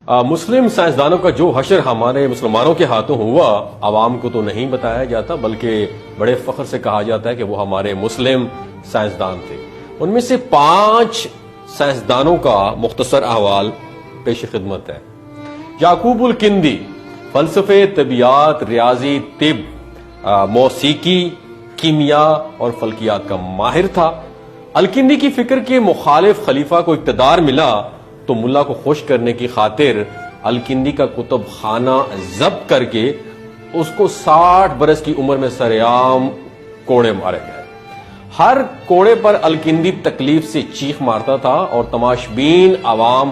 مسلم سائنسدانوں کا جو حشر ہمارے مسلمانوں کے ہاتھوں ہوا عوام کو تو نہیں بتایا جاتا، بلکہ بڑے فخر سے کہا جاتا ہے کہ وہ ہمارے مسلم سائنسدان تھے۔ ان میں سے 5 سائنسدانوں کا مختصر احوال پیش خدمت ہے۔ یعقوب الکندی فلسفے، طبیعیات، ریاضی، طب، موسیقی، کیمیا اور فلکیات کا ماہر تھا۔ الکندی کی فکر کے مخالف خلیفہ کو اقتدار ملا تو ملا کو خوش کرنے کی خاطر الکندی کا کتب خانہ ضبط کر کے اس کو 60 برس کی عمر میں سرعام کوڑے مارے گئے۔ ہر کوڑے پر الکندی تکلیف سے چیخ مارتا تھا اور تماشبین عوام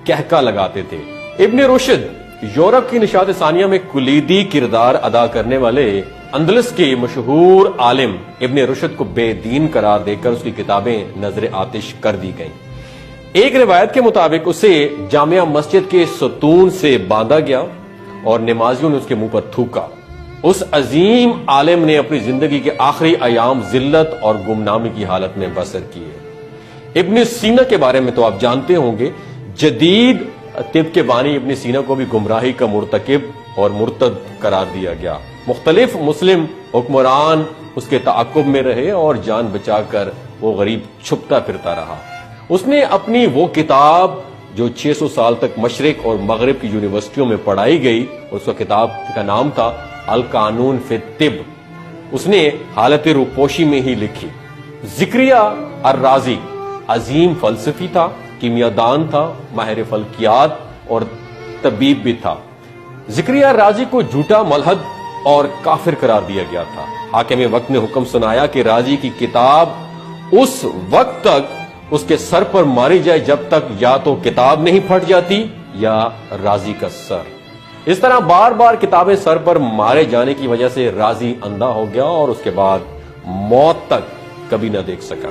کہکا لگاتے تھے۔ ابن رشد یورپ کی نشاط ثانیہ میں کلیدی کردار ادا کرنے والے اندلس کے مشہور عالم ابن رشد کو بے دین قرار دے کر اس کی کتابیں نظر آتش کر دی گئیں۔ ایک روایت کے مطابق اسے جامع مسجد کے ستون سے باندھا گیا اور نمازیوں نے اس کے منہ پر تھوکا۔ اس عظیم عالم نے اپنی زندگی کے آخری ایام ذلت اور گمنامی کی حالت میں بسر کیے۔ ابن سینا کے بارے میں تو آپ جانتے ہوں گے، جدید طب کے بانی ابن سینا کو بھی گمراہی کا مرتکب اور مرتد قرار دیا گیا۔ مختلف مسلم حکمران اس کے تعاقب میں رہے اور جان بچا کر وہ غریب چھپتا پھرتا رہا۔ اس نے اپنی وہ کتاب جو 600 سال تک مشرق اور مغرب کی یونیورسٹیوں میں پڑھائی گئی، اس کا کتاب کا نام تھا القانون فی الطب، اس نے حالت روپوشی میں ہی لکھی۔ زکریا الرازی عظیم فلسفی تھا، کیمیا دان تھا، ماہر فلکیات اور طبیب بھی تھا۔ زکریا الرازی کو جھوٹا ملحد اور کافر قرار دیا گیا تھا۔ حاکم وقت نے حکم سنایا کہ رازی کی کتاب اس وقت تک اس کے سر پر ماری جائے جب تک یا تو کتاب نہیں پھٹ جاتی یا رازی کا سر۔ اس طرح بار بار کتابیں سر پر مارے جانے کی وجہ سے رازی اندھا ہو گیا اور اس کے بعد موت تک کبھی نہ دیکھ سکا۔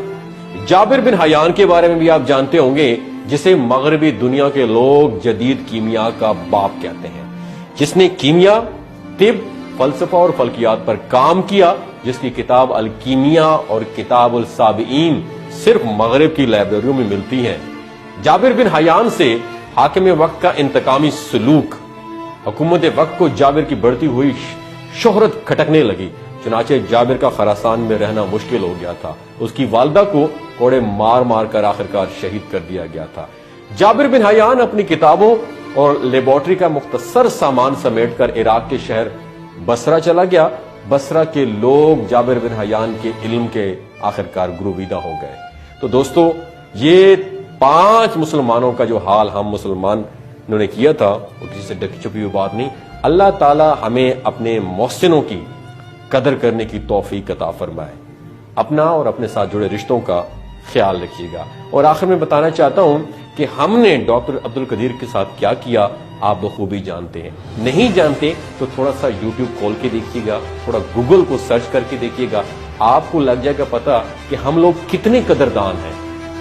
جابر بن حیان کے بارے میں بھی آپ جانتے ہوں گے، جسے مغربی دنیا کے لوگ جدید کیمیا کا باپ کہتے ہیں، جس نے کیمیا، طب، فلسفہ اور فلکیات پر کام کیا، جس کی کتاب الکیمیا اور کتاب السابعین صرف مغرب کی لائبریریوں میں ملتی ہیں۔ جابر بن حیان سے حاکم وقت کا انتقامی سلوک، حکومت وقت کو جابر کی بڑھتی ہوئی شہرت کھٹکنے لگی، چنانچہ جابر کا خراسان میں رہنا مشکل ہو گیا تھا۔ اس کی والدہ کو کوڑے مار مار کر آخرکار شہید کر دیا گیا تھا۔ جابر بن حیان اپنی کتابوں اور لیبارٹری کا مختصر سامان سمیٹ کر عراق کے شہر بصرہ چلا گیا۔ بصرہ کے لوگ جابر بن حیان کے علم کے آخرکار گرویدہ ہو گئے۔ تو دوستو، یہ 5 مسلمانوں کا جو حال ہم مسلمانوں نے کیا تھا وہ کسی سے ڈکی چھپی ہوئی بات نہیں۔ اللہ تعالی ہمیں اپنے محسنوں کی قدر کرنے کی توفیق عطا فرمائے۔ اپنا اور اپنے ساتھ جڑے رشتوں کا خیال رکھیے گا۔ اور آخر میں بتانا چاہتا ہوں کہ ہم نے ڈاکٹر عبدالقدیر کے ساتھ کیا کیا آپ بخوبی جانتے ہیں۔ نہیں جانتے تو تھوڑا سا یوٹیوب کھول کے دیکھیے گا، تھوڑا گوگل کو سرچ کر کے دیکھیے گا، آپ کو لگ جائے گا پتا کہ ہم لوگ کتنے قدردان ہیں۔